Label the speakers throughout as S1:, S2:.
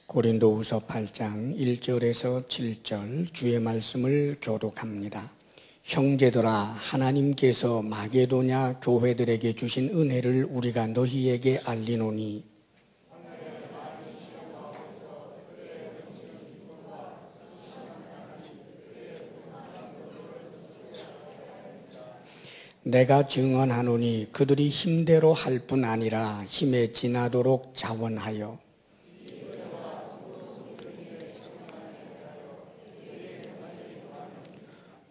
S1: 고린도후서 8장 1절에서 7절 주의 말씀을 교독합니다. 형제들아, 하나님께서 마게도냐 교회들에게 주신 은혜를 우리가 너희에게 알리노니 내가 증언하노니 그들이 힘대로 할 뿐 아니라 힘에 지나도록 자원하여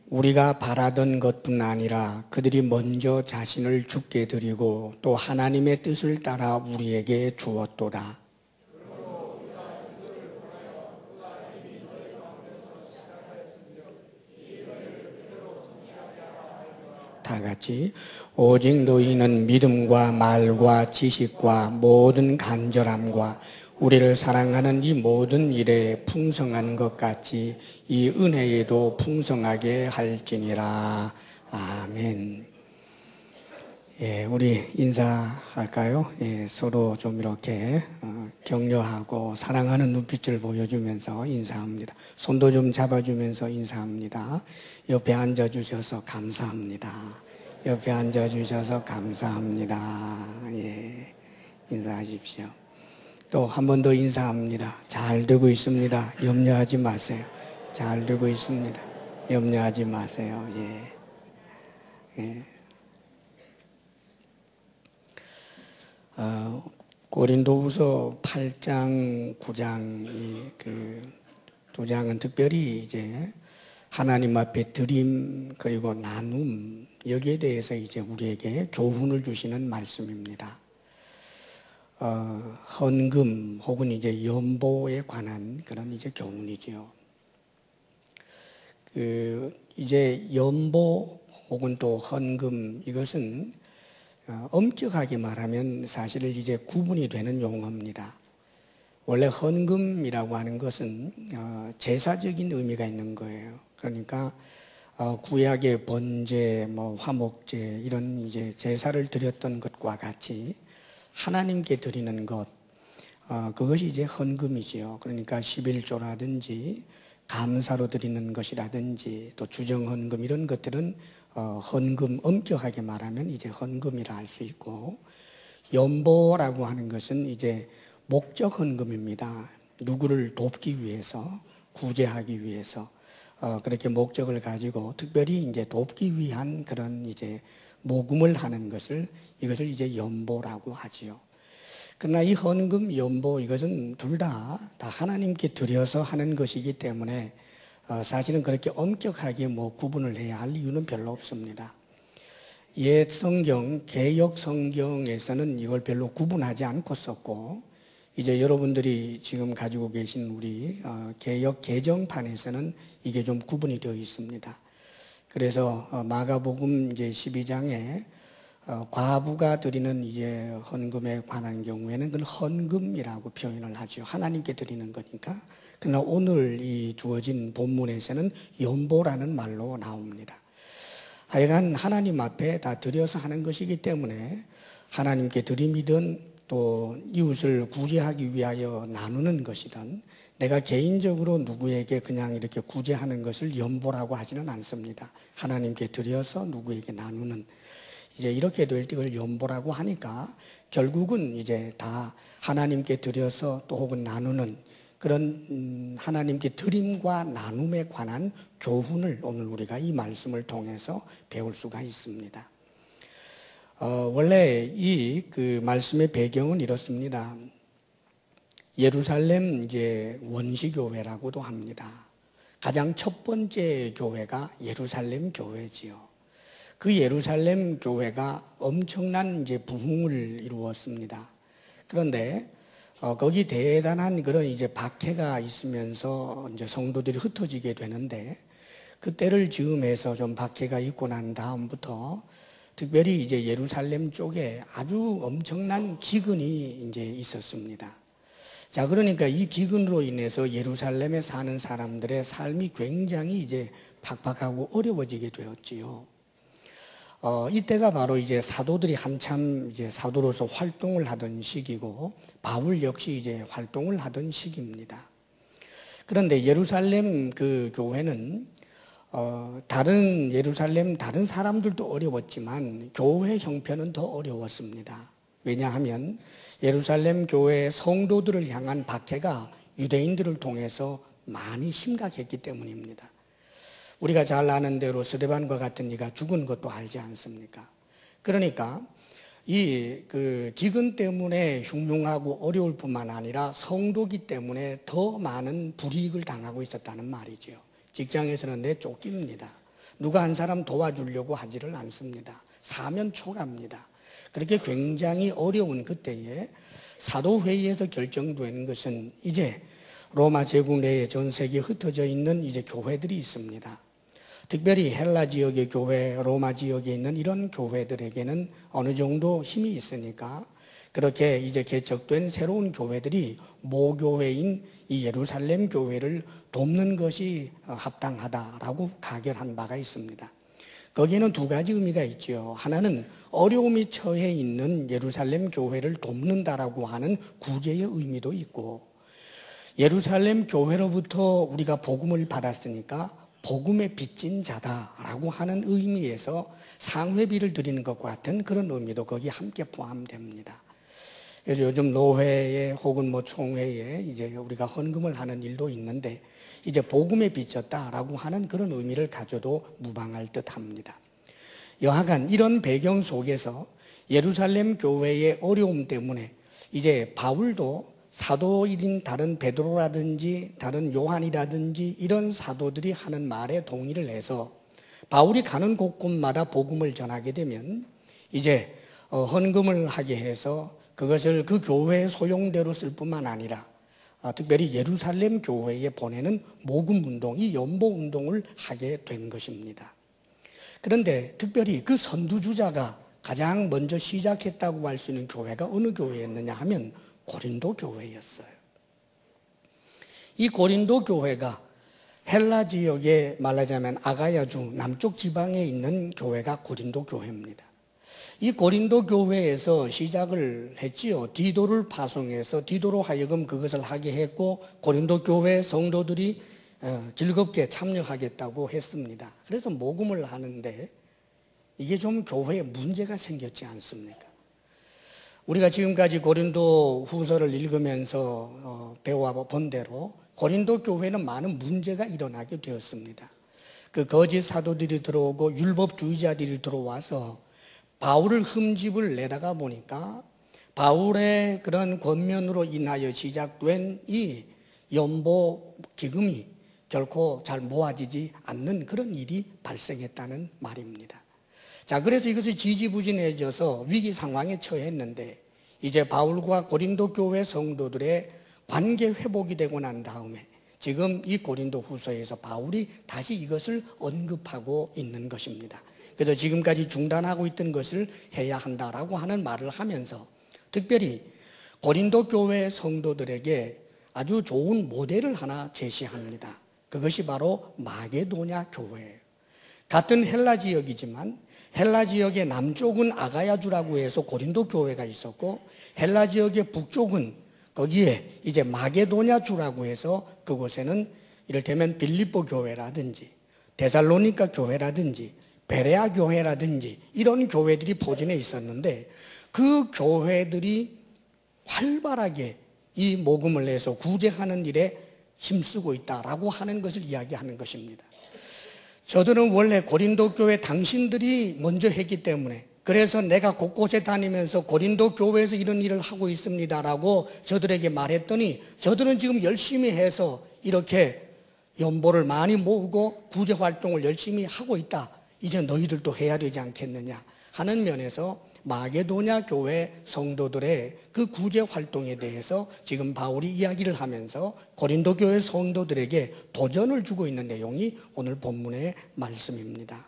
S1: 우리가 바라던 것뿐 아니라 그들이 먼저 자신을 주께 드리고 또 하나님의 뜻을 따라 우리에게 주었도다. 다 같이 오직 너희는 믿음과 말과 지식과 모든 간절함과 우리를 사랑하는 이 모든 일에 풍성한 것 같이 이 은혜에도 풍성하게 할지니라. 아멘. 예, 우리 인사할까요? 예, 서로 좀 이렇게 격려하고 사랑하는 눈빛을 보여주면서 인사합니다. 손도 좀 잡아주면서 인사합니다. 옆에 앉아주셔서 감사합니다. 옆에 앉아주셔서 감사합니다. 예, 인사하십시오. 또 한 번 더 인사합니다. 잘 되고 있습니다. 염려하지 마세요. 잘 되고 있습니다. 염려하지 마세요. 예. 예. 고린도후서 8장, 9장 그 두 장은 특별히 이제 하나님 앞에 드림 그리고 나눔 여기에 대해서 이제 우리에게 교훈을 주시는 말씀입니다. 헌금 혹은 이제 연보에 관한 그런 이제 교훈이지요. 이제 연보 혹은 또 헌금 이것은 엄격하게 말하면 사실 이제 구분이 되는 용어입니다. 원래 헌금이라고 하는 것은 제사적인 의미가 있는 거예요. 그러니까 구약의 번제, 화목제 이런 이제 제사를 드렸던 것과 같이 하나님께 드리는 것, 그것이 이제 헌금이지요. 그러니까 11조라든지 감사로 드리는 것이라든지 또 주정헌금 이런 것들은 헌금, 엄격하게 말하면 이제 헌금이라 할 수 있고, 연보라고 하는 것은 이제 목적 헌금입니다. 누구를 돕기 위해서, 구제하기 위해서 그렇게 목적을 가지고 특별히 이제 돕기 위한 그런 이제 모금을 하는 것을 이것을 이제 연보라고 하지요. 그러나 이 헌금, 연보 이것은 둘 다 하나님께 드려서 하는 것이기 때문에 사실은 그렇게 엄격하게 구분을 해야 할 이유는 별로 없습니다. 옛 성경, 개역 성경에서는 이걸 별로 구분하지 않고 썼고, 이제 여러분들이 지금 가지고 계신 우리 개역 개정판에서는 이게 좀 구분이 되어 있습니다. 그래서 마가복음 이제 12장에 과부가 드리는 이제 헌금에 관한 경우에는 그건 헌금이라고 표현을 하죠. 하나님께 드리는 거니까. 그러나 오늘 이 주어진 본문에서는 연보라는 말로 나옵니다. 하여간 하나님 앞에 다 드려서 하는 것이기 때문에 하나님께 드림이든 또 이웃을 구제하기 위하여 나누는 것이든 내가 개인적으로 누구에게 그냥 이렇게 구제하는 것을 연보라고 하지는 않습니다. 하나님께 드려서 누구에게 나누는, 이제 이렇게 될 때 이걸 연보라고 하니까 결국은 이제 다 하나님께 드려서 또 혹은 나누는 그런 하나님께 드림과 나눔에 관한 교훈을 오늘 우리가 이 말씀을 통해서 배울 수가 있습니다. 원래 그 말씀의 배경은 이렇습니다. 예루살렘 이제 원시교회라고도 합니다. 가장 첫 번째 교회가 예루살렘 교회지요. 그 예루살렘 교회가 엄청난 이제 부흥을 이루었습니다. 그런데 거기 대단한 그런 이제 박해가 있으면서 이제 성도들이 흩어지게 되는데, 그때를 즈음해서 좀 박해가 있고 난 다음부터 특별히 이제 예루살렘 쪽에 아주 엄청난 기근이 이제 있었습니다. 자, 그러니까 이 기근으로 인해서 예루살렘에 사는 사람들의 삶이 굉장히 이제 팍팍하고 어려워지게 되었지요. 이때가 바로 이제 사도들이 한참 이제 사도로서 활동을 하던 시기고 바울 역시 이제 활동을 하던 시기입니다. 그런데 예루살렘 그 교회는 다른 사람들도 어려웠지만 교회 형편은 더 어려웠습니다. 왜냐하면 예루살렘 교회 성도들을 향한 박해가 유대인들을 통해서 많이 심각했기 때문입니다. 우리가 잘 아는 대로 스데반과 같은 이가 죽은 것도 알지 않습니까? 그러니까 이 기근 때문에 흉흉하고 어려울 뿐만 아니라 성도기 때문에 더 많은 불이익을 당하고 있었다는 말이죠. 직장에서는 내쫓깁니다. 누가 한 사람 도와주려고 하지를 않습니다. 사면 초가입니다. 그렇게 굉장히 어려운 그때에 사도회의에서 결정된 것은 이제 로마 제국 내에 전 세계에 흩어져 있는 이제 교회들이 있습니다. 특별히 헬라 지역의 교회, 로마 지역에 있는 이런 교회들에게는 어느 정도 힘이 있으니까 그렇게 이제 개척된 새로운 교회들이 모교회인 이 예루살렘 교회를 돕는 것이 합당하다라고 가결한 바가 있습니다. 거기에는 두 가지 의미가 있죠. 하나는 어려움이 처해 있는 예루살렘 교회를 돕는다라고 하는 구제의 의미도 있고, 예루살렘 교회로부터 우리가 복음을 받았으니까 복음에 빚진 자다라고 하는 의미에서 상회비를 드리는 것과 같은 그런 의미도 거기 함께 포함됩니다. 그래서 요즘 노회에 혹은 총회에 이제 우리가 헌금을 하는 일도 있는데 이제 복음에 빚졌다라고 하는 그런 의미를 가져도 무방할 듯합니다. 여하간 이런 배경 속에서 예루살렘 교회의 어려움 때문에 이제 바울도 사도일인 다른 베드로라든지 다른 요한이라든지 이런 사도들이 하는 말에 동의를 해서 바울이 가는 곳곳마다 복음을 전하게 되면 이제 헌금을 하게 해서 그것을 그 교회의 소용대로 쓸 뿐만 아니라 특별히 예루살렘 교회에 보내는 모금운동, 이 연보운동을 하게 된 것입니다. 그런데 특별히 그 선두주자가 가장 먼저 시작했다고 할 수 있는 교회가 어느 교회였느냐 하면 고린도 교회였어요. 이 고린도 교회가 헬라 지역에 말하자면 아가야주 남쪽 지방에 있는 교회가 고린도 교회입니다. 이 고린도 교회에서 시작을 했지요. 디도를 파송해서 디도로 하여금 그것을 하게 했고 고린도 교회 성도들이 즐겁게 참여하겠다고 했습니다. 그래서 모금을 하는데 이게 좀 교회에 문제가 생겼지 않습니까? 우리가 지금까지 고린도 후서를 읽으면서 배워본 대로 고린도 교회는 많은 문제가 일어나게 되었습니다. 그 거짓 사도들이 들어오고 율법주의자들이 들어와서 바울을 흠집을 내다가 보니까 바울의 그런 권면으로 인하여 시작된 이 연보 기금이 결코 잘 모아지지 않는 그런 일이 발생했다는 말입니다. 자, 그래서 이것이 지지부진해져서 위기 상황에 처했는데 이제 바울과 고린도 교회 성도들의 관계 회복이 되고 난 다음에 지금 이 고린도 후서에서 바울이 다시 이것을 언급하고 있는 것입니다. 그래서 지금까지 중단하고 있던 것을 해야 한다라고 하는 말을 하면서 특별히 고린도 교회 성도들에게 아주 좋은 모델을 하나 제시합니다. 그것이 바로 마게도냐 교회예요. 같은 헬라 지역이지만 헬라 지역의 남쪽은 아가야주라고 해서 고린도 교회가 있었고 헬라 지역의 북쪽은 거기에 이제 마게도냐 주라고 해서 그곳에는 이를테면 빌립보 교회라든지 데살로니가 교회라든지 베레아 교회라든지 이런 교회들이 포진해 있었는데 그 교회들이 활발하게 이 모금을 해서 구제하는 일에 힘쓰고 있다라고 하는 것을 이야기하는 것입니다. 저들은 원래 고린도 교회 당신들이 먼저 했기 때문에 그래서 내가 곳곳에 다니면서 고린도 교회에서 이런 일을 하고 있습니다라고 저들에게 말했더니 저들은 지금 열심히 해서 이렇게 연보를 많이 모으고 구제 활동을 열심히 하고 있다. 이제 너희들도 해야 되지 않겠느냐 하는 면에서 마게도냐 교회 성도들의 그 구제 활동에 대해서 지금 바울이 이야기를 하면서 고린도 교회 성도들에게 도전을 주고 있는 내용이 오늘 본문의 말씀입니다.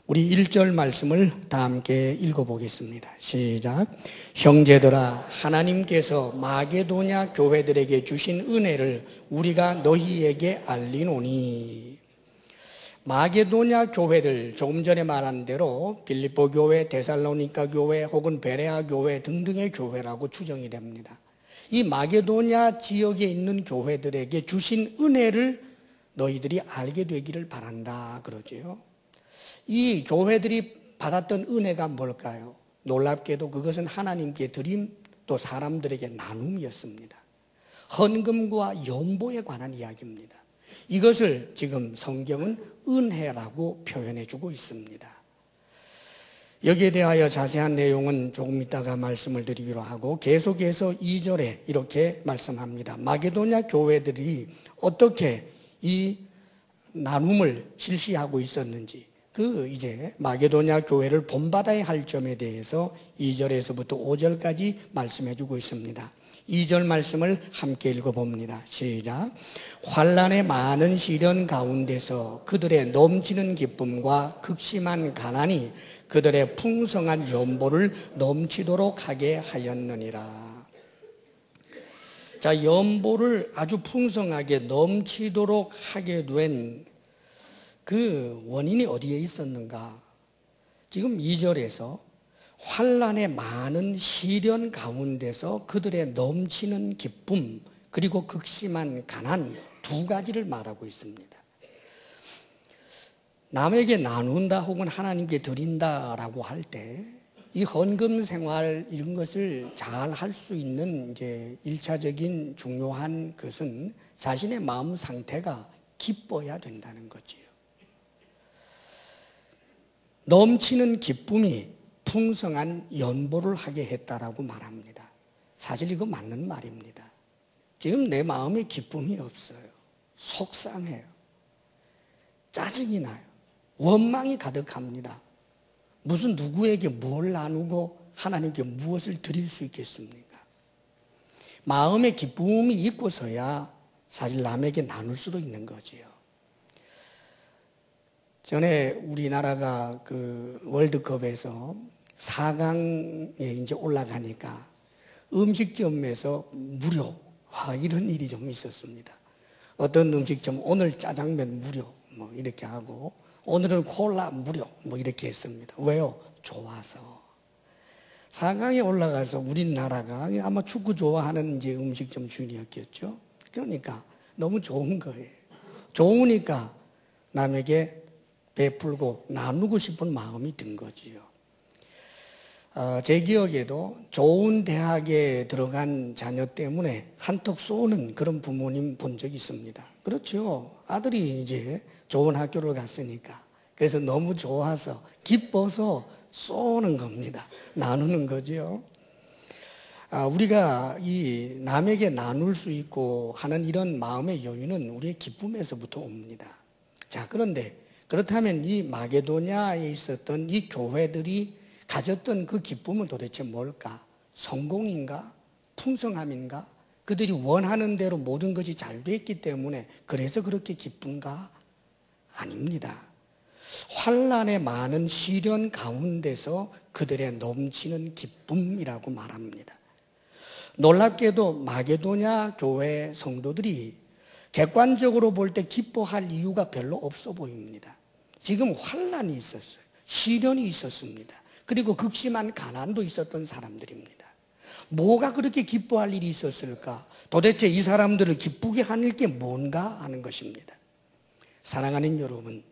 S1: 우리 1절 말씀을 다 함께 읽어보겠습니다. 시작. 형제들아, 하나님께서 마게도냐 교회들에게 주신 은혜를 우리가 너희에게 알리노니. 마게도냐 교회들, 조금 전에 말한 대로 빌립보 교회, 데살로니가 교회 혹은 베레아 교회 등등의 교회라고 추정이 됩니다. 이 마게도냐 지역에 있는 교회들에게 주신 은혜를 너희들이 알게 되기를 바란다 그러지요. 이 교회들이 받았던 은혜가 뭘까요? 놀랍게도 그것은 하나님께 드림, 또 사람들에게 나눔이었습니다. 헌금과 연보에 관한 이야기입니다. 이것을 지금 성경은 은혜라고 표현해 주고 있습니다. 여기에 대하여 자세한 내용은 조금 이따가 말씀을 드리기로 하고, 계속해서 2절에 이렇게 말씀합니다. 마게도냐 교회들이 어떻게 이 나눔을 실시하고 있었는지, 이제 마게도냐 교회를 본받아야 할 점에 대해서 2절에서부터 5절까지 말씀해 주고 있습니다. 2절 말씀을 함께 읽어봅니다. 시작. 환난의 많은 시련 가운데서 그들의 넘치는 기쁨과 극심한 가난이 그들의 풍성한 연보를 넘치도록 하게 하였느니라. 자, 연보를 아주 풍성하게 넘치도록 하게 된 그 원인이 어디에 있었는가? 지금 2절에서 환난의 많은 시련 가운데서 그들의 넘치는 기쁨 그리고 극심한 가난 두 가지를 말하고 있습니다. 남에게 나눈다 혹은 하나님께 드린다라고 할 때 이 헌금 생활 이런 것을 잘 할 수 있는 이제 1차적인 중요한 것은 자신의 마음 상태가 기뻐야 된다는 거지요. 넘치는 기쁨이 풍성한 연보를 하게 했다라고 말합니다. 사실 이거 맞는 말입니다. 지금 내 마음에 기쁨이 없어요. 속상해요. 짜증이 나요. 원망이 가득합니다. 무슨 누구에게 뭘 나누고 하나님께 무엇을 드릴 수 있겠습니까? 마음에 기쁨이 있고서야 사실 남에게 나눌 수도 있는 거지요. 전에 우리나라가 그 월드컵에서 4강에 이제 올라가니까 음식점에서 무료, 이런 일이 좀 있었습니다. 어떤 음식점 오늘 짜장면 무료 뭐 이렇게 하고 오늘은 콜라 무료 뭐 이렇게 했습니다. 왜요? 좋아서. 4강에 올라가서 우리나라가 아마 축구 좋아하는 이제 음식점 주인이었겠죠. 그러니까 너무 좋은 거예요. 좋으니까 남에게 베풀고 나누고 싶은 마음이 든 거지요. 제 기억에도 좋은 대학에 들어간 자녀 때문에 한턱 쏘는 그런 부모님 본 적이 있습니다. 그렇죠. 아들이 이제 좋은 학교를 갔으니까. 그래서 너무 좋아서, 기뻐서 쏘는 겁니다. 나누는 거죠. 우리가 이 남에게 나눌 수 있고 하는 이런 마음의 여유는 우리의 기쁨에서부터 옵니다. 자, 그런데 그렇다면 이 마게도냐에 있었던 이 교회들이 가졌던 그 기쁨은 도대체 뭘까? 성공인가? 풍성함인가? 그들이 원하는 대로 모든 것이 잘 됐기 때문에 그래서 그렇게 기쁜가? 아닙니다. 환난의 많은 시련 가운데서 그들의 넘치는 기쁨이라고 말합니다. 놀랍게도 마게도냐 교회 성도들이 객관적으로 볼 때 기뻐할 이유가 별로 없어 보입니다. 지금 환난이 있었어요. 시련이 있었습니다. 그리고 극심한 가난도 있었던 사람들입니다. 뭐가 그렇게 기뻐할 일이 있었을까? 도대체 이 사람들을 기쁘게 하는 게 뭔가 하는 것입니다. 사랑하는 여러분,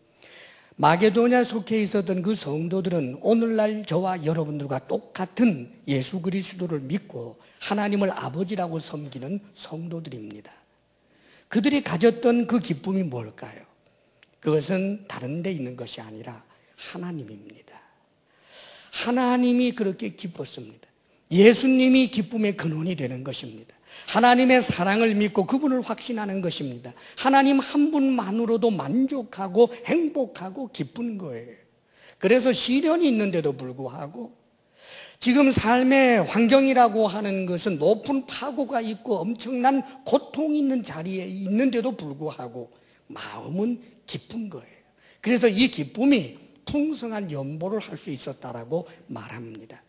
S1: 마게도냐 속해 있었던 그 성도들은 오늘날 저와 여러분들과 똑같은 예수 그리스도를 믿고 하나님을 아버지라고 섬기는 성도들입니다. 그들이 가졌던 그 기쁨이 뭘까요? 그것은 다른 데 있는 것이 아니라 하나님입니다. 하나님이 그렇게 기뻤습니다. 예수님이 기쁨의 근원이 되는 것입니다. 하나님의 사랑을 믿고 그분을 확신하는 것입니다. 하나님 한 분만으로도 만족하고 행복하고 기쁜 거예요. 그래서 시련이 있는데도 불구하고 지금 삶의 환경이라고 하는 것은 높은 파고가 있고 엄청난 고통이 있는 자리에 있는데도 불구하고 마음은 기쁜 거예요. 그래서 이 기쁨이 풍성한 연보를 할 수 있었다라고 말합니다.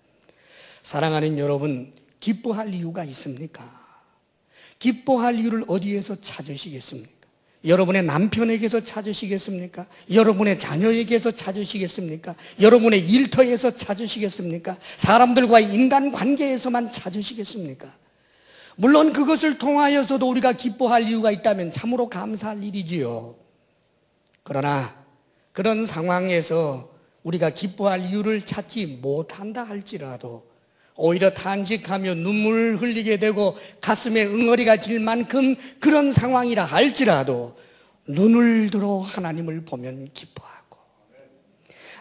S1: 사랑하는 여러분, 기뻐할 이유가 있습니까? 기뻐할 이유를 어디에서 찾으시겠습니까? 여러분의 남편에게서 찾으시겠습니까? 여러분의 자녀에게서 찾으시겠습니까? 여러분의 일터에서 찾으시겠습니까? 사람들과의 인간관계에서만 찾으시겠습니까? 물론 그것을 통하여서도 우리가 기뻐할 이유가 있다면 참으로 감사할 일이지요. 그러나 그런 상황에서 우리가 기뻐할 이유를 찾지 못한다 할지라도 오히려 탄식하며 눈물을 흘리게 되고 가슴에 응어리가 질 만큼 그런 상황이라 할지라도 눈을 들어 하나님을 보면 기뻐하고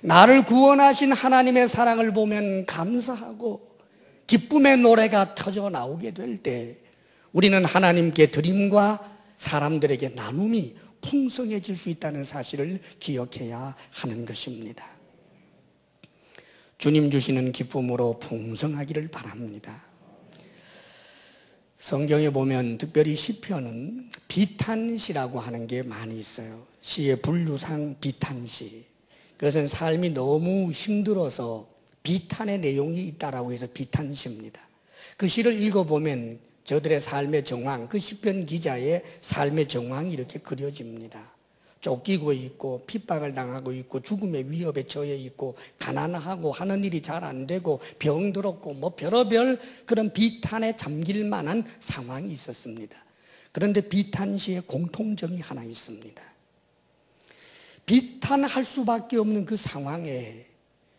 S1: 나를 구원하신 하나님의 사랑을 보면 감사하고 기쁨의 노래가 터져 나오게 될 때 우리는 하나님께 드림과 사람들에게 나눔이 풍성해질 수 있다는 사실을 기억해야 하는 것입니다. 주님 주시는 기쁨으로 풍성하기를 바랍니다. 성경에 보면 특별히 시편은 비탄시라고 하는 게 많이 있어요. 시의 분류상 비탄시. 그것은 삶이 너무 힘들어서 비탄의 내용이 있다라고 해서 비탄시입니다. 그 시를 읽어보면 저들의 삶의 정황, 그 시편 기자의 삶의 정황이 이렇게 그려집니다. 쫓기고 있고 핍박을 당하고 있고 죽음의 위협에 처해 있고 가난하고 하는 일이 잘 안 되고 병들었고 뭐 별의별 그런 비탄에 잠길 만한 상황이 있었습니다. 그런데 비탄시에 공통점이 하나 있습니다. 비탄할 수밖에 없는 그 상황에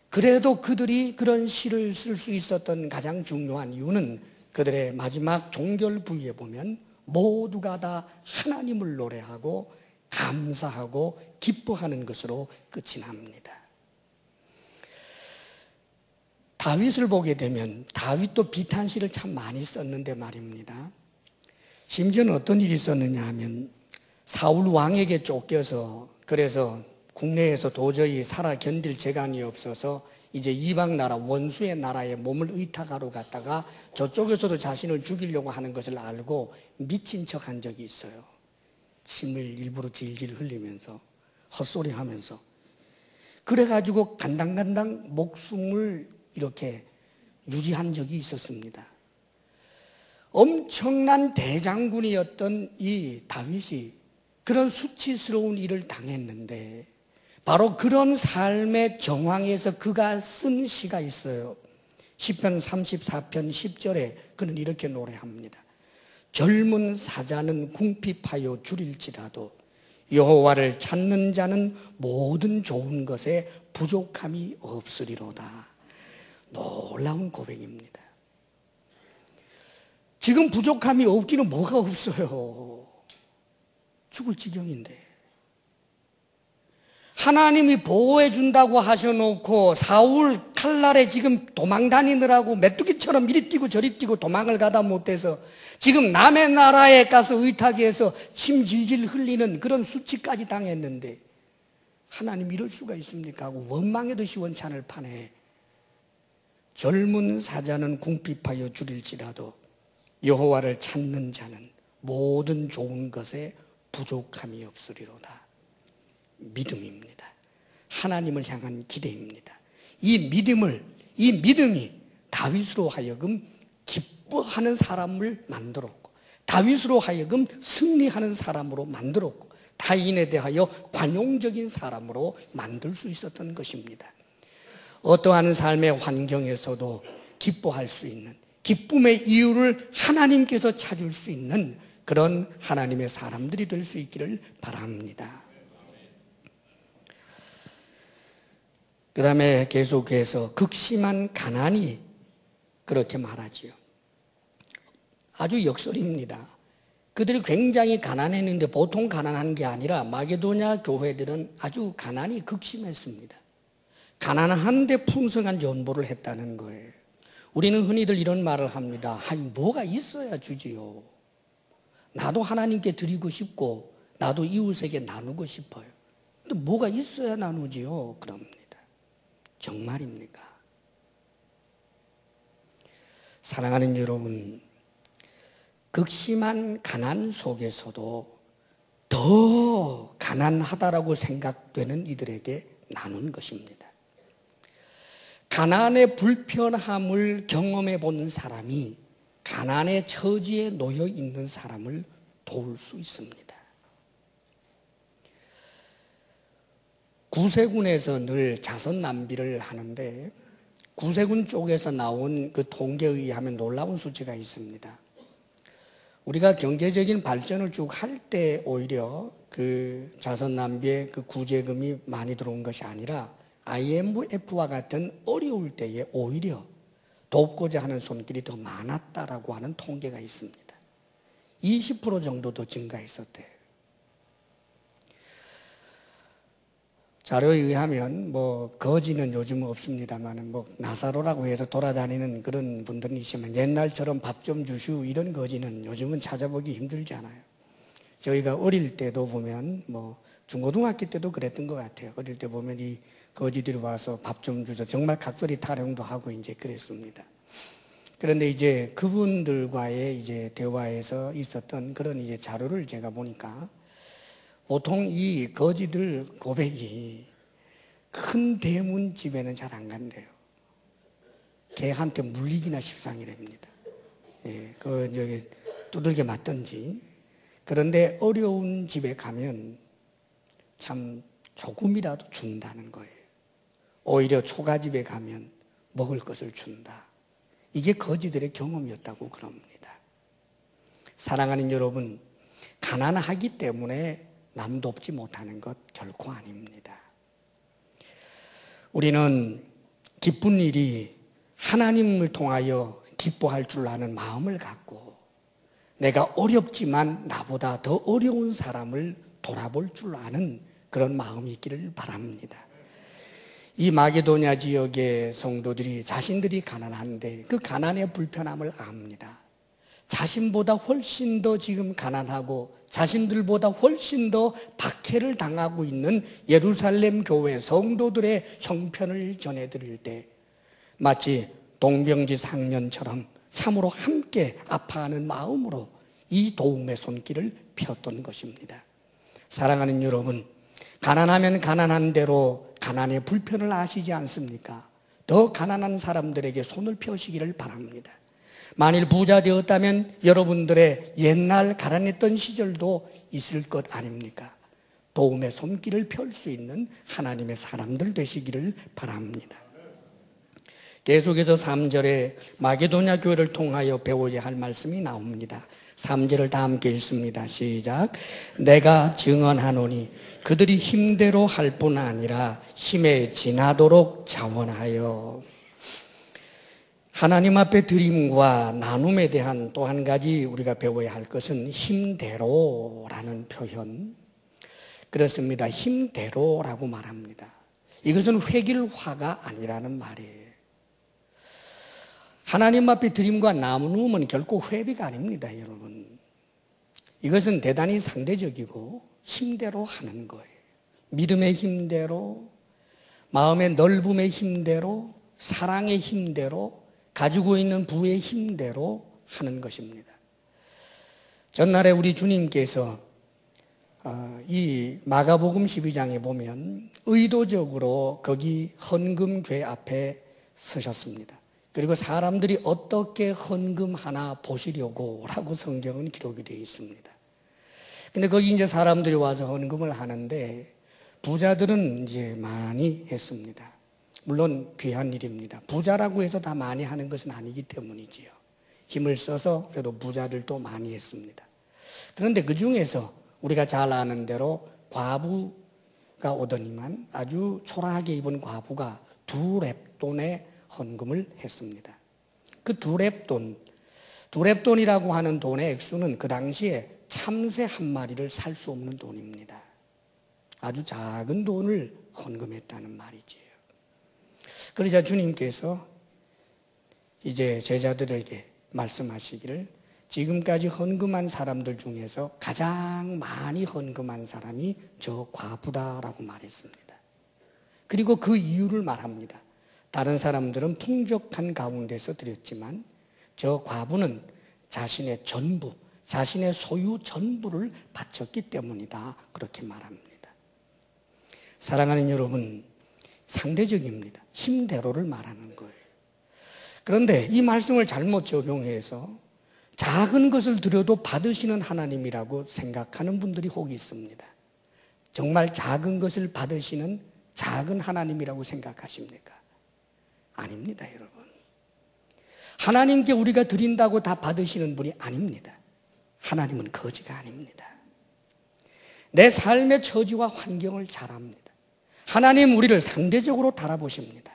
S1: 그래도 그들이 그런 시를 쓸 수 있었던 가장 중요한 이유는 그들의 마지막 종결 부위에 보면 모두가 다 하나님을 노래하고 감사하고 기뻐하는 것으로 끝이 납니다. 다윗을 보게 되면 다윗도 비탄시를 참 많이 썼는데 말입니다. 심지어는 어떤 일이 있었느냐 하면 사울 왕에게 쫓겨서 그래서 국내에서 도저히 살아 견딜 재간이 없어서 이제 이방 나라 원수의 나라에 몸을 의탁하러 갔다가 저쪽에서도 자신을 죽이려고 하는 것을 알고 미친 척한 적이 있어요. 침을 일부러 질질 흘리면서 헛소리하면서 그래가지고 간당간당 목숨을 이렇게 유지한 적이 있었습니다. 엄청난 대장군이었던 이 다윗이 그런 수치스러운 일을 당했는데 바로 그런 삶의 정황에서 그가 쓴 시가 있어요. 시편 34편 10절에 그는 이렇게 노래합니다. 젊은 사자는 궁핍하여 줄일지라도 여호와를 찾는 자는 모든 좋은 것에 부족함이 없으리로다. 놀라운 고백입니다. 지금 부족함이 없기는 뭐가 없어요. 죽을 지경인데. 하나님이 보호해 준다고 하셔놓고 사울 칼날에 지금 도망 다니느라고 메뚜기처럼 이리 뛰고 저리 뛰고 도망을 가다 못해서 지금 남의 나라에 가서 의탁해서 침 질질 흘리는 그런 수치까지 당했는데 하나님 이럴 수가 있습니까 하고 원망에도 시원찮을 판에 젊은 사자는 궁핍하여 줄일지라도 여호와를 찾는 자는 모든 좋은 것에 부족함이 없으리로다. 믿음입니다. 하나님을 향한 기대입니다. 이 믿음이 다윗으로 하여금 기뻐하는 사람을 만들었고 다윗으로 하여금 승리하는 사람으로 만들었고 타인에 대하여 관용적인 사람으로 만들 수 있었던 것입니다. 어떠한 삶의 환경에서도 기뻐할 수 있는 기쁨의 이유를 하나님께서 찾을 수 있는 그런 하나님의 사람들이 될 수 있기를 바랍니다. 그 다음에 계속해서 극심한 가난이 그렇게 말하지요. 아주 역설입니다. 그들이 굉장히 가난했는데 보통 가난한 게 아니라 마게도냐 교회들은 아주 가난이 극심했습니다. 가난한데 풍성한 연보를 했다는 거예요. 우리는 흔히들 이런 말을 합니다. 아니 뭐가 있어야 주지요. 나도 하나님께 드리고 싶고 나도 이웃에게 나누고 싶어요. 근데 뭐가 있어야 나누지요. 그럽니다. 정말입니까? 사랑하는 여러분, 극심한 가난 속에서도 더 가난하다라고 생각되는 이들에게 나눈 것입니다. 가난의 불편함을 경험해 본 사람이 가난의 처지에 놓여 있는 사람을 도울 수 있습니다. 구세군에서 늘 자선 낭비를 하는데 구세군 쪽에서 나온 그 통계에 의하면 놀라운 수치가 있습니다. 우리가 경제적인 발전을 쭉 할 때 오히려 그 자선 낭비에 그 구제금이 많이 들어온 것이 아니라 IMF와 같은 어려울 때에 오히려 돕고자 하는 손길이 더 많았다라고 하는 통계가 있습니다. 20% 정도 더 증가했었대요. 자료에 의하면 거지는 요즘은 없습니다만 나사로라고 해서 돌아다니는 그런 분들은 있지만 옛날처럼 밥 좀 주시오 이런 거지는 요즘은 찾아보기 힘들잖아요. 저희가 어릴 때도 보면 중고등학교 때도 그랬던 것 같아요. 어릴 때 보면 이 거지들이 와서 밥 좀 주서 정말 각설이 타령도 하고 이제 그랬습니다. 그런데 이제 그분들과의 이제 대화에서 있었던 그런 이제 자료를 제가 보니까 보통 이 거지들 고백이 큰 대문 집에는 잘 안 간대요. 개한테 물리기나 십상이랍니다. 예, 두들겨 맞든지. 그런데 어려운 집에 가면 참 조금이라도 준다는 거예요. 오히려 초가집에 가면 먹을 것을 준다. 이게 거지들의 경험이었다고 그럽니다. 사랑하는 여러분, 가난하기 때문에 남 돕지 못하는 것 결코 아닙니다. 우리는 기쁜 일이 하나님을 통하여 기뻐할 줄 아는 마음을 갖고 내가 어렵지만 나보다 더 어려운 사람을 돌아볼 줄 아는 그런 마음이 있기를 바랍니다. 이 마게도냐 지역의 성도들이 자신들이 가난한데 그 가난의 불편함을 압니다. 자신보다 훨씬 더 지금 가난하고 자신들보다 훨씬 더 박해를 당하고 있는 예루살렘 교회 성도들의 형편을 전해드릴 때 마치 동병지상련처럼 참으로 함께 아파하는 마음으로 이 도움의 손길을 폈던 것입니다. 사랑하는 여러분, 가난하면 가난한 대로 가난의 불편을 아시지 않습니까? 더 가난한 사람들에게 손을 펴시기를 바랍니다. 만일 부자 되었다면 여러분들의 옛날 가난했던 시절도 있을 것 아닙니까? 도움의 손길을 펼 수 있는 하나님의 사람들 되시기를 바랍니다. 계속해서 3절에 마게도냐 교회를 통하여 배워야 할 말씀이 나옵니다. 3절을 다 함께 읽습니다. 시작. 내가 증언하노니 그들이 힘대로 할 뿐 아니라 힘에 지나도록 자원하여. 하나님 앞에 드림과 나눔에 대한 또 한 가지 우리가 배워야 할 것은 힘대로라는 표현. 그렇습니다. 힘대로라고 말합니다. 이것은 획일화가 아니라는 말이에요. 하나님 앞에 드림과 나눔은 결코 회비가 아닙니다, 여러분. 이것은 대단히 상대적이고 힘대로 하는 거예요. 믿음의 힘대로, 마음의 넓음의 힘대로, 사랑의 힘대로, 가지고 있는 부의 힘대로 하는 것입니다. 전날에 우리 주님께서 이 마가복음 12장에 보면 의도적으로 거기 헌금궤 앞에 서셨습니다. 그리고 사람들이 어떻게 헌금하나 보시려고 라고 성경은 기록이 되어 있습니다. 근데 거기 이제 사람들이 와서 헌금을 하는데 부자들은 이제 많이 했습니다. 물론 귀한 일입니다. 부자라고 해서 다 많이 하는 것은 아니기 때문이지요. 힘을 써서 그래도 부자들도 많이 했습니다. 그런데 그 중에서 우리가 잘 아는 대로 과부가 오더니만 아주 초라하게 입은 과부가 2렙돈의 헌금을 했습니다. 그 2렙돈이라고 하는 돈의 액수는 그 당시에 참새 한 마리를 살 수 없는 돈입니다. 아주 작은 돈을 헌금했다는 말이지요. 그러자 주님께서 이제 제자들에게 말씀하시기를 지금까지 헌금한 사람들 중에서 가장 많이 헌금한 사람이 저 과부다라고 말했습니다. 그리고 그 이유를 말합니다. 다른 사람들은 풍족한 가운데서 드렸지만 저 과부는 자신의 전부, 자신의 소유 전부를 바쳤기 때문이다. 그렇게 말합니다. 사랑하는 여러분, 상대적입니다. 힘대로를 말하는 거예요. 그런데 이 말씀을 잘못 적용해서 작은 것을 드려도 받으시는 하나님이라고 생각하는 분들이 혹 있습니다. 정말 작은 것을 받으시는 작은 하나님이라고 생각하십니까? 아닙니다, 여러분. 하나님께 우리가 드린다고 다 받으시는 분이 아닙니다. 하나님은 거지가 아닙니다. 내 삶의 처지와 환경을 잘 압니다. 하나님 우리를 상대적으로 달아보십니다.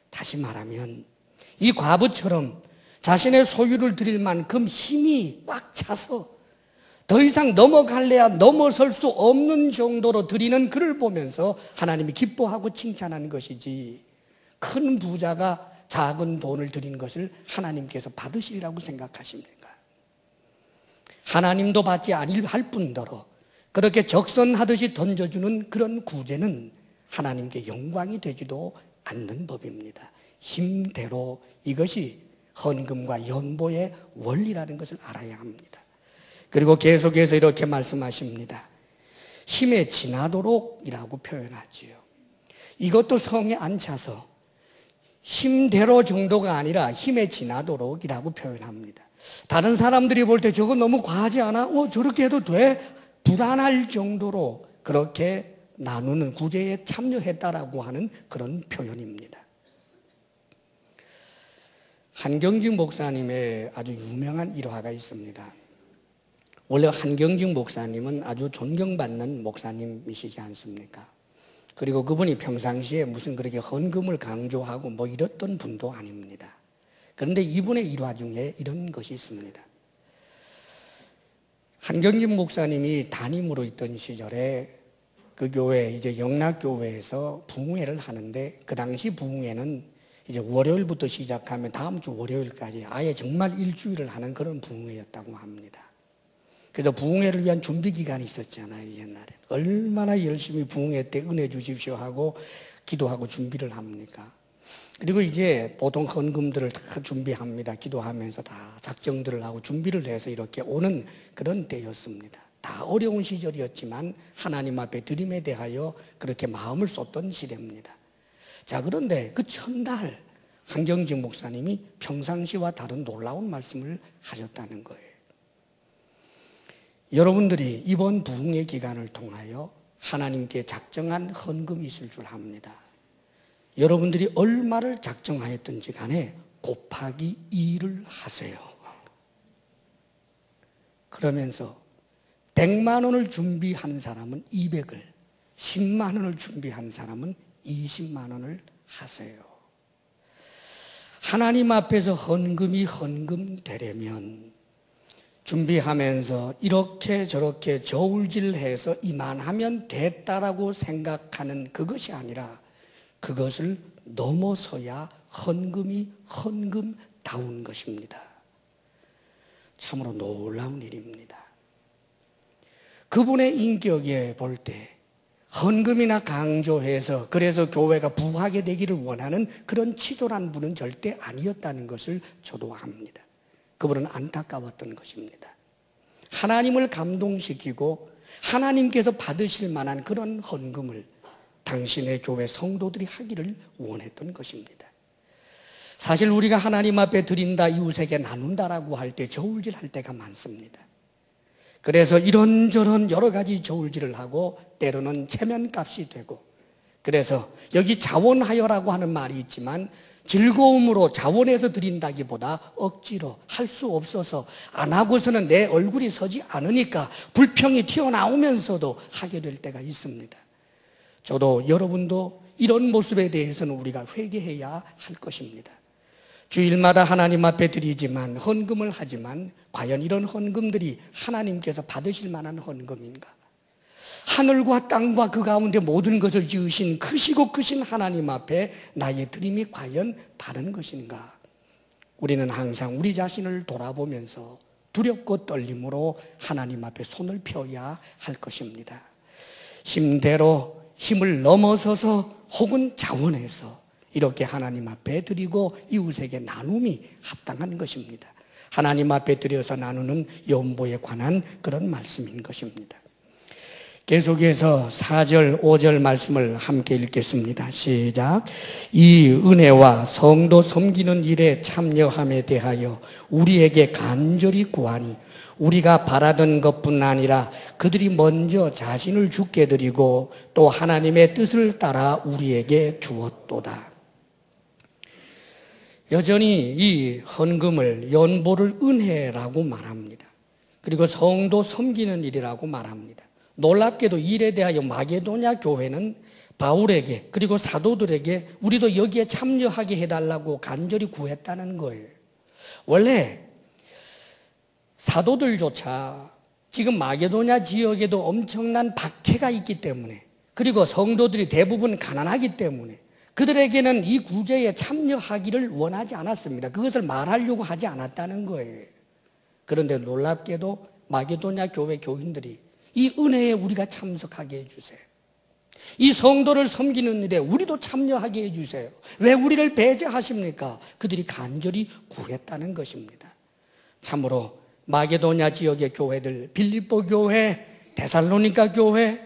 S1: 다시 말하면 이 과부처럼 자신의 소유를 드릴 만큼 힘이 꽉 차서 더 이상 넘어갈래야 넘어설 수 없는 정도로 드리는 그를 보면서 하나님이 기뻐하고 칭찬하는 것이지, 큰 부자가 작은 돈을 드린 것을 하나님께서 받으시리라고 생각하십니까? 하나님도 받지 아니할 뿐더러 그렇게 적선하듯이 던져주는 그런 구제는 하나님께 영광이 되지도 않는 법입니다. 힘대로, 이것이 헌금과 연보의 원리라는 것을 알아야 합니다. 그리고 계속해서 이렇게 말씀하십니다. 힘에 지나도록이라고 표현하지요. 이것도 성에 안 차서 힘대로 정도가 아니라 힘에 지나도록이라고 표현합니다. 다른 사람들이 볼 때 저거 너무 과하지 않아? 저렇게 해도 돼? 불안할 정도로 그렇게 나누는 구제에 참여했다라고 하는 그런 표현입니다. 한경직 목사님의 아주 유명한 일화가 있습니다. 원래 한경직 목사님은 아주 존경받는 목사님이시지 않습니까? 그리고 그분이 평상시에 무슨 그렇게 헌금을 강조하고 뭐 이랬던 분도 아닙니다. 그런데 이분의 일화 중에 이런 것이 있습니다. 한경직 목사님이 담임으로 있던 시절에 그 교회, 이제 영락교회에서 부흥회를 하는데, 그 당시 부흥회는 이제 월요일부터 시작하면 다음 주 월요일까지 아예 정말 일주일을 하는 그런 부흥회였다고 합니다. 그래서 부흥회를 위한 준비 기간이 있었잖아요, 옛날에. 얼마나 열심히 부흥회 때 은혜 주십시오 하고 기도하고 준비를 합니까? 그리고 이제 보통 헌금들을 다 준비합니다. 기도하면서 다 작정들을 하고 준비를 해서 이렇게 오는 그런 때였습니다. 다 어려운 시절이었지만 하나님 앞에 드림에 대하여 그렇게 마음을 쏟던 시대입니다. 자, 그런데 그 첫날 한경직 목사님이 평상시와 다른 놀라운 말씀을 하셨다는 거예요. 여러분들이 이번 부흥의 기간을 통하여 하나님께 작정한 헌금이 있을 줄 압니다. 여러분들이 얼마를 작정하였든지 간에 곱하기 2를 하세요. 그러면서 100만 원을 준비한 사람은 200을, 10만 원을 준비한 사람은 20만 원을 하세요. 하나님 앞에서 헌금이 헌금되려면 준비하면서 이렇게 저렇게 저울질해서 이만하면 됐다라고 생각하는 그것이 아니라 그것을 넘어서야 헌금이 헌금다운 것입니다. 참으로 놀라운 일입니다. 그분의 인격에 볼 때 헌금이나 강조해서 그래서 교회가 부하게 되기를 원하는 그런 치졸한 분은 절대 아니었다는 것을 저도 압니다. 그분은 안타까웠던 것입니다. 하나님을 감동시키고 하나님께서 받으실 만한 그런 헌금을 당신의 교회 성도들이 하기를 원했던 것입니다. 사실 우리가 하나님 앞에 드린다, 이웃에게 나눈다라고 할 때 저울질할 때가 많습니다. 그래서 이런저런 여러 가지 저울질을 하고 때로는 체면값이 되고, 그래서 여기 자원하여라고 하는 말이 있지만 즐거움으로 자원해서 드린다기보다 억지로 할 수 없어서 안 하고서는 내 얼굴이 서지 않으니까 불평이 튀어나오면서도 하게 될 때가 있습니다. 저도 여러분도 이런 모습에 대해서는 우리가 회개해야 할 것입니다. 주일마다 하나님 앞에 드리지만 헌금을 하지만 과연 이런 헌금들이 하나님께서 받으실 만한 헌금인가? 하늘과 땅과 그 가운데 모든 것을 지으신 크시고 크신 하나님 앞에 나의 드림이 과연 바른 것인가? 우리는 항상 우리 자신을 돌아보면서 두렵고 떨림으로 하나님 앞에 손을 펴야 할 것입니다. 힘대로 힘을 넘어서서 혹은 자원해서 이렇게 하나님 앞에 드리고 이웃에게 나눔이 합당한 것입니다. 하나님 앞에 드려서 나누는 연보에 관한 그런 말씀인 것입니다. 계속해서 4절, 5절 말씀을 함께 읽겠습니다. 시작. 이 은혜와 성도 섬기는 일에 참여함에 대하여 우리에게 간절히 구하니 우리가 바라던 것뿐 아니라 그들이 먼저 자신을 주께 드리고 또 하나님의 뜻을 따라 우리에게 주었도다. 여전히 이 헌금을, 연보를 은혜라고 말합니다. 그리고 성도 섬기는 일이라고 말합니다. 놀랍게도 일에 대하여 마게도냐 교회는 바울에게 그리고 사도들에게 우리도 여기에 참여하게 해달라고 간절히 구했다는 거예요. 원래 사도들조차 지금 마게도냐 지역에도 엄청난 박해가 있기 때문에, 그리고 성도들이 대부분 가난하기 때문에 그들에게는 이 구제에 참여하기를 원하지 않았습니다. 그것을 말하려고 하지 않았다는 거예요. 그런데 놀랍게도 마게도냐 교회 교인들이 이 은혜에 우리가 참석하게 해주세요. 이 성도를 섬기는 일에 우리도 참여하게 해주세요. 왜 우리를 배제하십니까? 그들이 간절히 구했다는 것입니다. 참으로 마게도냐 지역의 교회들, 빌립보 교회, 데살로니가 교회,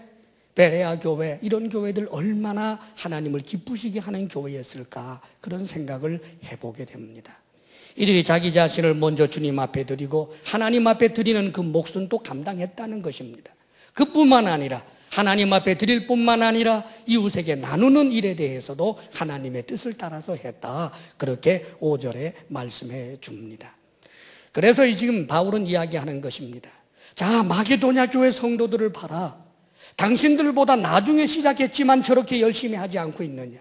S1: 베레아 교회, 이런 교회들 얼마나 하나님을 기쁘시게 하는 교회였을까, 그런 생각을 해보게 됩니다. 이들이 자기 자신을 먼저 주님 앞에 드리고 하나님 앞에 드리는 그 몫은 또 감당했다는 것입니다. 그뿐만 아니라 하나님 앞에 드릴 뿐만 아니라 이웃에게 나누는 일에 대해서도 하나님의 뜻을 따라서 했다, 그렇게 5절에 말씀해 줍니다. 그래서 지금 바울은 이야기하는 것입니다. 자, 마게도냐 교회 성도들을 봐라. 당신들보다 나중에 시작했지만 저렇게 열심히 하지 않고 있느냐.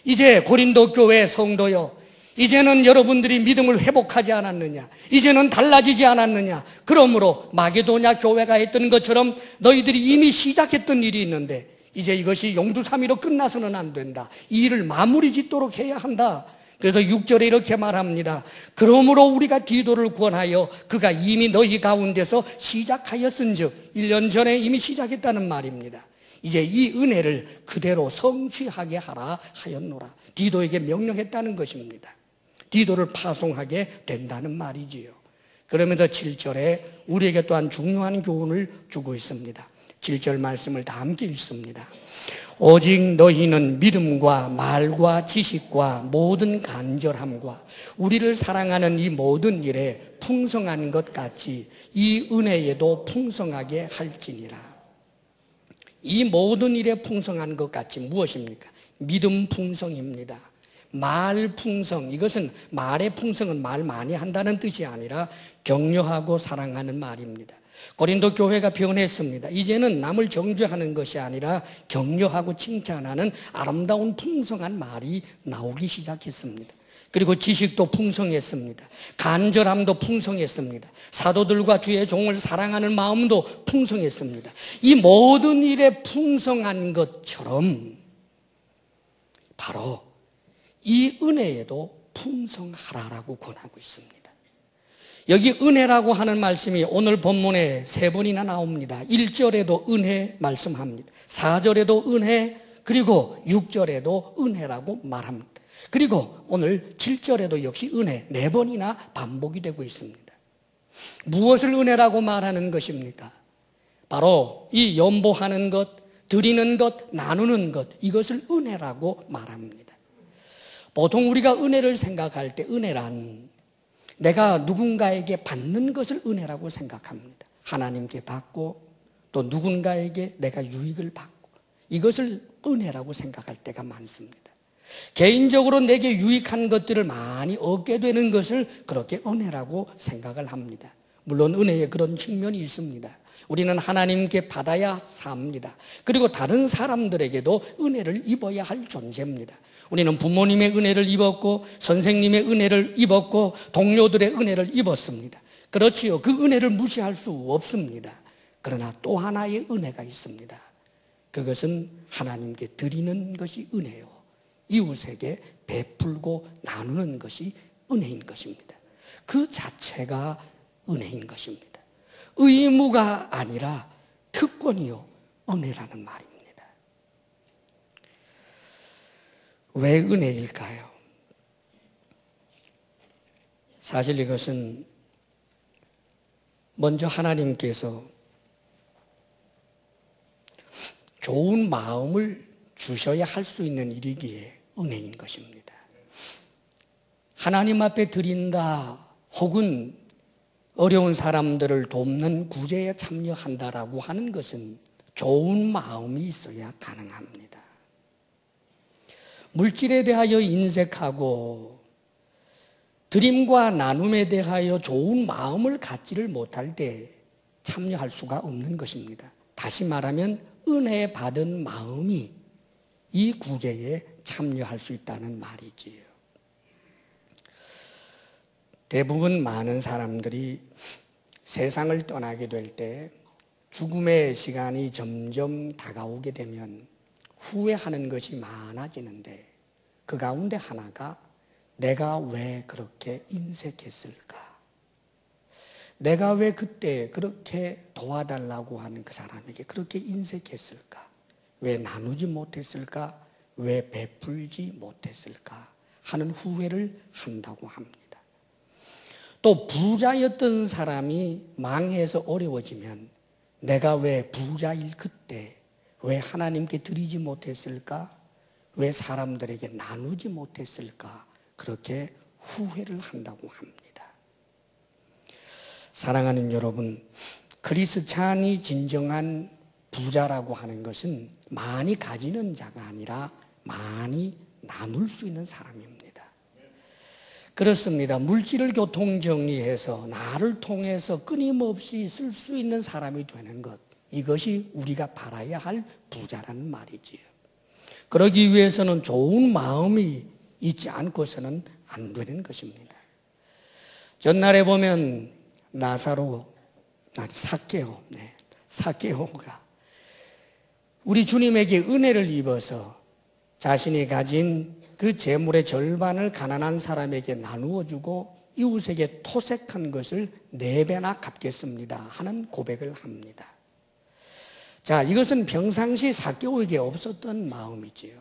S1: 이제 고린도 교회 성도여, 이제는 여러분들이 믿음을 회복하지 않았느냐, 이제는 달라지지 않았느냐. 그러므로 마게도냐 교회가 했던 것처럼 너희들이 이미 시작했던 일이 있는데 이제 이것이 용두사미로 끝나서는 안 된다. 이 일을 마무리 짓도록 해야 한다. 그래서 6절에 이렇게 말합니다. 그러므로 우리가 디도를 구원하여 그가 이미 너희 가운데서 시작하였은즉, 1년 전에 이미 시작했다는 말입니다. 이제 이 은혜를 그대로 성취하게 하라 하였노라. 디도에게 명령했다는 것입니다. 디도를 파송하게 된다는 말이지요. 그러면서 7절에 우리에게 또한 중요한 교훈을 주고 있습니다. 7절 말씀을 다 함께 읽습니다. 오직 너희는 믿음과 말과 지식과 모든 간절함과 우리를 사랑하는 이 모든 일에 풍성한 것 같이 이 은혜에도 풍성하게 할지니라. 이 모든 일에 풍성한 것 같이 무엇입니까? 믿음 풍성입니다. 말 풍성, 이것은 말의 풍성은 말 많이 한다는 뜻이 아니라 격려하고 사랑하는 말입니다. 고린도 교회가 변했습니다. 이제는 남을 정죄하는 것이 아니라 격려하고 칭찬하는 아름다운 풍성한 말이 나오기 시작했습니다. 그리고 지식도 풍성했습니다. 간절함도 풍성했습니다. 사도들과 주의 종을 사랑하는 마음도 풍성했습니다. 이 모든 일에 풍성한 것처럼 바로 이 은혜에도 풍성하라라고 권하고 있습니다. 여기 은혜라고 하는 말씀이 오늘 본문에 3번이나 나옵니다. 1절에도 은혜 말씀합니다. 4절에도 은혜, 그리고 6절에도 은혜라고 말합니다. 그리고 오늘 7절에도 역시 은혜 4번이나 반복이 되고 있습니다. 무엇을 은혜라고 말하는 것입니까? 바로 이 연보하는 것, 드리는 것, 나누는 것, 이것을 은혜라고 말합니다. 보통 우리가 은혜를 생각할 때 은혜란 내가 누군가에게 받는 것을 은혜라고 생각합니다. 하나님께 받고 또 누군가에게 내가 유익을 받고, 이것을 은혜라고 생각할 때가 많습니다. 개인적으로 내게 유익한 것들을 많이 얻게 되는 것을 그렇게 은혜라고 생각을 합니다. 물론 은혜에 그런 측면이 있습니다. 우리는 하나님께 받아야 삽니다. 그리고 다른 사람들에게도 은혜를 입어야 할 존재입니다. 우리는 부모님의 은혜를 입었고 선생님의 은혜를 입었고 동료들의 은혜를 입었습니다. 그렇지요. 그 은혜를 무시할 수 없습니다. 그러나 또 하나의 은혜가 있습니다. 그것은 하나님께 드리는 것이 은혜요, 이웃에게 베풀고 나누는 것이 은혜인 것입니다. 그 자체가 은혜인 것입니다. 의무가 아니라 특권이요 은혜라는 말입니다. 왜 은혜일까요? 사실 이것은 먼저 하나님께서 좋은 마음을 주셔야 할 수 있는 일이기에 은혜인 것입니다. 하나님 앞에 드린다 혹은 어려운 사람들을 돕는 구제에 참여한다라고 하는 것은 좋은 마음이 있어야 가능합니다. 물질에 대하여 인색하고 드림과 나눔에 대하여 좋은 마음을 갖지를 못할 때 참여할 수가 없는 것입니다. 다시 말하면 은혜 받은 마음이 이 구제에 참여할 수 있다는 말이지요. 대부분 많은 사람들이 세상을 떠나게 될 때 죽음의 시간이 점점 다가오게 되면 후회하는 것이 많아지는데 그 가운데 하나가 내가 왜 그렇게 인색했을까? 내가 왜 그때 그렇게 도와달라고 하는 그 사람에게 그렇게 인색했을까? 왜 나누지 못했을까? 왜 베풀지 못했을까? 하는 후회를 한다고 합니다. 또 부자였던 사람이 망해서 어려워지면 내가 왜 부자일 그때 왜 하나님께 드리지 못했을까? 왜 사람들에게 나누지 못했을까? 그렇게 후회를 한다고 합니다. 사랑하는 여러분, 크리스찬이 진정한 부자라고 하는 것은 많이 가지는 자가 아니라 많이 나눌 수 있는 사람입니다. 그렇습니다. 물질을 교통정리해서 나를 통해서 끊임없이 쓸 수 있는 사람이 되는 것, 이것이 우리가 바라야 할 부자라는 말이지요. 그러기 위해서는 좋은 마음이 있지 않고서는 안 되는 것입니다. 전날에 보면 사케오가 우리 주님에게 은혜를 입어서 자신이 가진 그 재물의 절반을 가난한 사람에게 나누어 주고 이웃에게 토색한 것을 4배나 갚겠습니다 하는 고백을 합니다. 자, 이것은 평상시 사케오에게 없었던 마음이지요.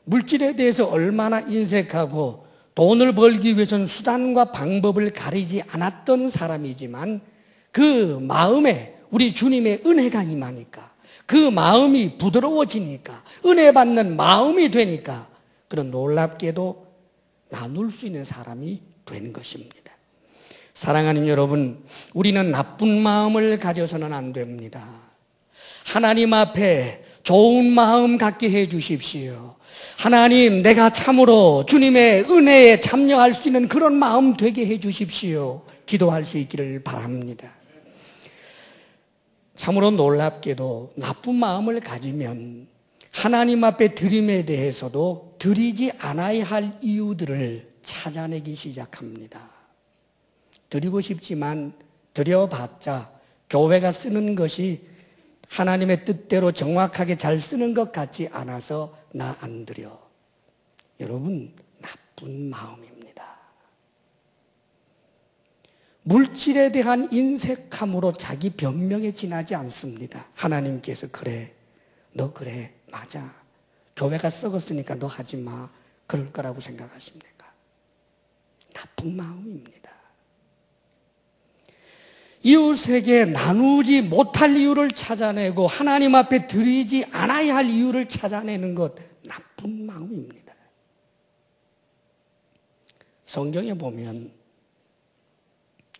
S1: 물질에 대해서 얼마나 인색하고 돈을 벌기 위해서는 수단과 방법을 가리지 않았던 사람이지만 그 마음에 우리 주님의 은혜가 임하니까 그 마음이 부드러워지니까 은혜 받는 마음이 되니까 그런 놀랍게도 나눌 수 있는 사람이 된 것입니다. 사랑하는 여러분, 우리는 나쁜 마음을 가져서는 안 됩니다. 하나님 앞에 좋은 마음 갖게 해 주십시오. 하나님, 내가 참으로 주님의 은혜에 참여할 수 있는 그런 마음 되게 해 주십시오. 기도할 수 있기를 바랍니다. 참으로 놀랍게도 나쁜 마음을 가지면 하나님 앞에 드림에 대해서도 드리지 않아야 할 이유들을 찾아내기 시작합니다. 드리고 싶지만 드려봤자 교회가 쓰는 것이 하나님의 뜻대로 정확하게 잘 쓰는 것 같지 않아서 나 안 드려. 여러분, 나쁜 마음입니다. 물질에 대한 인색함으로 자기 변명에 지나지 않습니다. 하나님께서 그래, 너 그래, 맞아. 교회가 썩었으니까 너 하지 마. 그럴 거라고 생각하십니까? 나쁜 마음입니다. 이웃에게 나누지 못할 이유를 찾아내고 하나님 앞에 드리지 않아야 할 이유를 찾아내는 것, 나쁜 마음입니다. 성경에 보면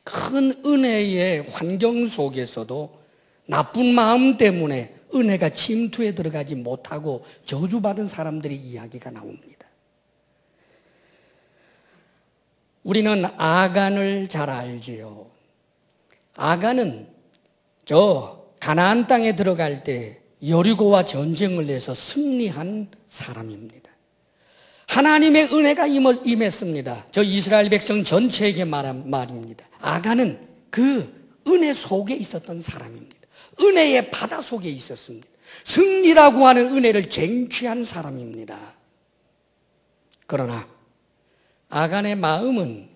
S1: 큰 은혜의 환경 속에서도 나쁜 마음 때문에 은혜가 침투에 들어가지 못하고 저주받은 사람들의 이야기가 나옵니다. 우리는 아간을 잘 알지요. 아간은 저 가나안 땅에 들어갈 때 여리고와 전쟁을 해서 승리한 사람입니다. 하나님의 은혜가 임했습니다. 저 이스라엘 백성 전체에게 말한 말입니다. 아간은 그 은혜 속에 있었던 사람입니다. 은혜의 바다 속에 있었습니다. 승리라고 하는 은혜를 쟁취한 사람입니다. 그러나 아간의 마음은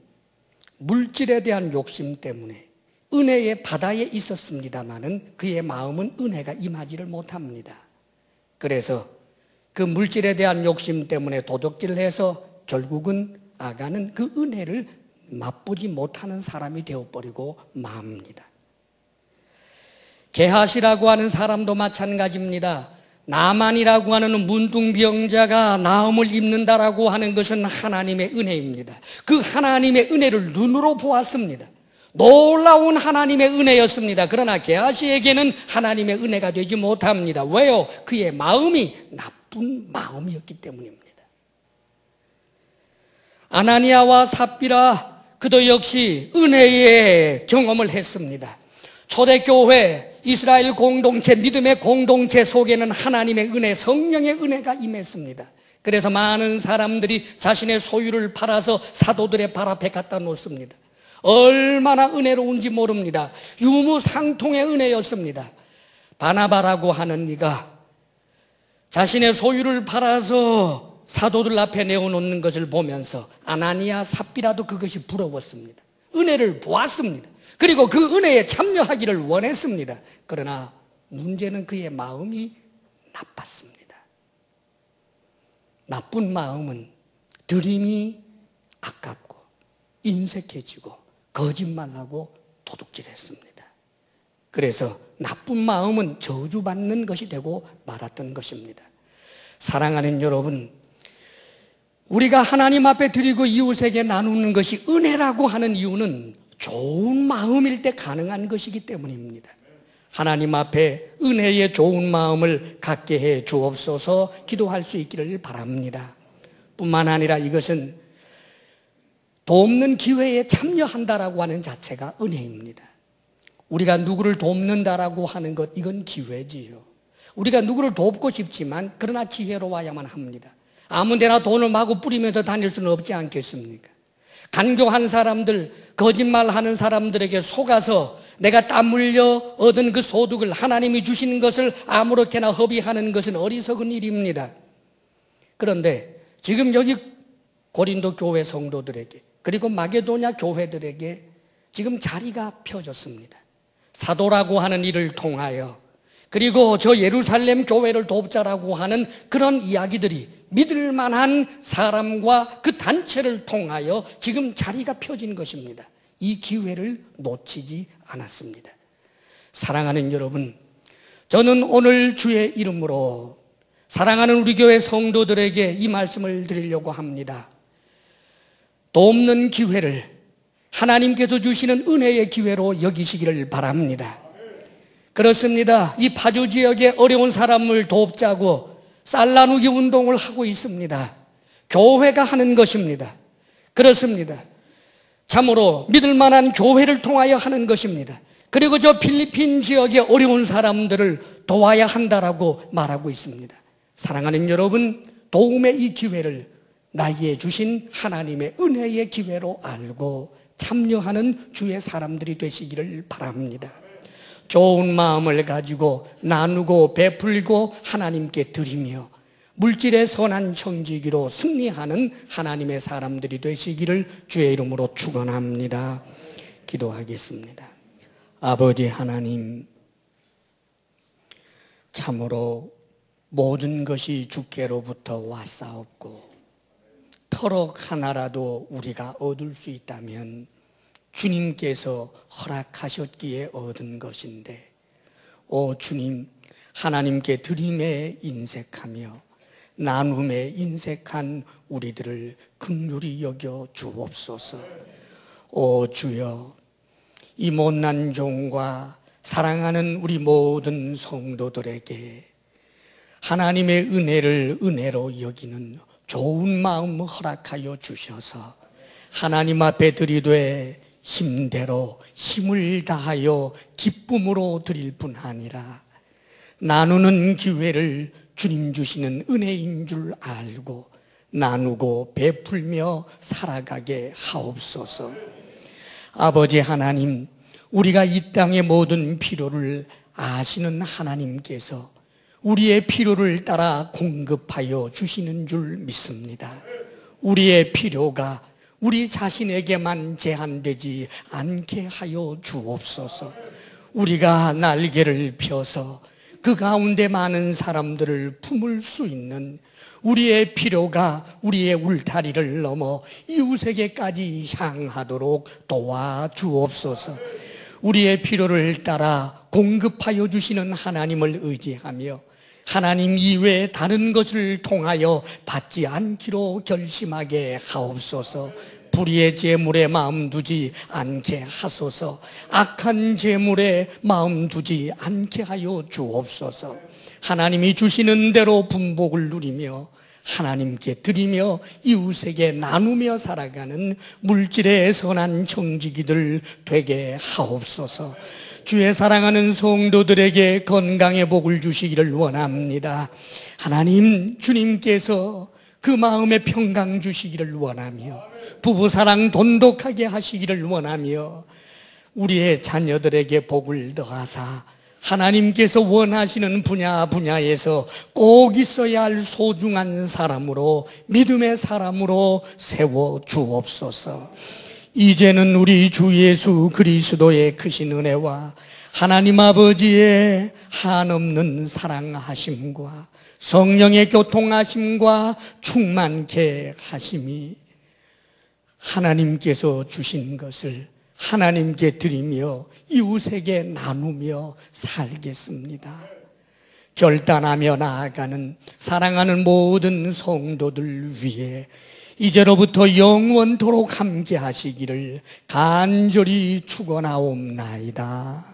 S1: 물질에 대한 욕심 때문에 은혜의 바다에 있었습니다마는 그의 마음은 은혜가 임하지를 못합니다. 그래서 그 물질에 대한 욕심 때문에 도둑질을 해서 결국은 아간은 그 은혜를 맛보지 못하는 사람이 되어버리고 맙니다. 게하시라고 하는 사람도 마찬가지입니다. 나만이라고 하는 문둥병자가 나음을 입는다라고 하는 것은 하나님의 은혜입니다. 그 하나님의 은혜를 눈으로 보았습니다. 놀라운 하나님의 은혜였습니다. 그러나 게하시에게는 하나님의 은혜가 되지 못합니다. 왜요? 그의 마음이 나쁜 마음이었기 때문입니다. 아나니아와 삽비라, 그도 역시 은혜의 경험을 했습니다. 초대교회, 이스라엘 공동체, 믿음의 공동체 속에는 하나님의 은혜, 성령의 은혜가 임했습니다. 그래서 많은 사람들이 자신의 소유를 팔아서 사도들의 발 앞에 갖다 놓습니다. 얼마나 은혜로운지 모릅니다. 유무상통의 은혜였습니다. 바나바라고 하는 이가 자신의 소유를 팔아서 사도들 앞에 내어놓는 것을 보면서 아나니아 삽비라도 그것이 부러웠습니다. 은혜를 보았습니다. 그리고 그 은혜에 참여하기를 원했습니다. 그러나 문제는 그의 마음이 나빴습니다. 나쁜 마음은 드림이 아깝고 인색해지고 거짓말하고 도둑질했습니다. 그래서 나쁜 마음은 저주받는 것이 되고 말았던 것입니다. 사랑하는 여러분, 우리가 하나님 앞에 드리고 이웃에게 나누는 것이 은혜라고 하는 이유는 좋은 마음일 때 가능한 것이기 때문입니다. 하나님 앞에 은혜의 좋은 마음을 갖게 해 주옵소서 기도할 수 있기를 바랍니다. 뿐만 아니라 이것은 돕는 기회에 참여한다라고 하는 자체가 은혜입니다. 우리가 누구를 돕는다라고 하는 것, 이건 기회지요. 우리가 누구를 돕고 싶지만 그러나 지혜로워야만 합니다. 아무 데나 돈을 마구 뿌리면서 다닐 수는 없지 않겠습니까? 간교한 사람들, 거짓말하는 사람들에게 속아서 내가 땀 흘려 얻은 그 소득을 하나님이 주시는 것을 아무렇게나 허비하는 것은 어리석은 일입니다. 그런데 지금 여기 고린도 교회 성도들에게 그리고 마게도냐 교회들에게 지금 자리가 펴졌습니다. 사도라고 하는 일을 통하여 그리고 저 예루살렘 교회를 돕자라고 하는 그런 이야기들이 믿을 만한 사람과 그 단체를 통하여 지금 자리가 펴진 것입니다. 이 기회를 놓치지 않았습니다. 사랑하는 여러분, 저는 오늘 주의 이름으로 사랑하는 우리 교회 성도들에게 이 말씀을 드리려고 합니다. 돕는 기회를 하나님께서 주시는 은혜의 기회로 여기시기를 바랍니다. 그렇습니다. 이 파주 지역의 어려운 사람을 돕자고 쌀 나누기 운동을 하고 있습니다. 교회가 하는 것입니다. 그렇습니다. 참으로 믿을 만한 교회를 통하여 하는 것입니다. 그리고 저 필리핀 지역의 어려운 사람들을 도와야 한다라고 말하고 있습니다. 사랑하는 여러분, 도움의 이 기회를 나에게 주신 하나님의 은혜의 기회로 알고 참여하는 주의 사람들이 되시기를 바랍니다. 좋은 마음을 가지고 나누고 베풀고 하나님께 드리며 물질의 선한 청지기로 승리하는 하나님의 사람들이 되시기를 주의 이름으로 축원합니다. 기도하겠습니다. 아버지 하나님, 참으로 모든 것이 주께로부터 왔사옵고 터럭 하나라도 우리가 얻을 수 있다면 주님께서 허락하셨기에 얻은 것인데, 오 주님, 하나님께 드림에 인색하며 나눔에 인색한 우리들을 긍휼히 여겨 주옵소서. 오 주여, 이 못난 종과 사랑하는 우리 모든 성도들에게 하나님의 은혜를 은혜로 여기는 좋은 마음 허락하여 주셔서 하나님 앞에 드리되 힘대로 힘을 다하여 기쁨으로 드릴 뿐 아니라 나누는 기회를 주님 주시는 은혜인 줄 알고 나누고 베풀며 살아가게 하옵소서. 아버지 하나님, 우리가 이 땅의 모든 필요를 아시는 하나님께서 우리의 필요를 따라 공급하여 주시는 줄 믿습니다. 우리의 필요가 우리 자신에게만 제한되지 않게 하여 주옵소서. 우리가 날개를 펴서 그 가운데 많은 사람들을 품을 수 있는 우리의 필요가 우리의 울타리를 넘어 이웃에게까지 향하도록 도와주옵소서. 우리의 필요를 따라 공급하여 주시는 하나님을 의지하며 하나님 이외에 다른 것을 통하여 받지 않기로 결심하게 하옵소서. 불의의 재물에 마음 두지 않게 하소서. 악한 재물에 마음 두지 않게 하여 주옵소서. 하나님이 주시는 대로 분복을 누리며 하나님께 드리며 이웃에게 나누며 살아가는 물질의 선한 청지기들 되게 하옵소서. 주의 사랑하는 성도들에게 건강의 복을 주시기를 원합니다. 하나님, 주님께서 그 마음에 평강 주시기를 원하며 부부사랑 돈독하게 하시기를 원하며 우리의 자녀들에게 복을 더하사 하나님께서 원하시는 분야에서 꼭 있어야 할 소중한 사람으로, 믿음의 사람으로 세워 주옵소서. 이제는 우리 주 예수 그리스도의 크신 은혜와 하나님 아버지의 한없는 사랑하심과 성령의 교통하심과 충만케 하심이 하나님께서 주신 것을 하나님께 드리며 이웃에게 나누며 살겠습니다. 결단하며 나아가는 사랑하는 모든 성도들 위해 이제로부터 영원토록 함께 하시기를 간절히 축원하옵나이다.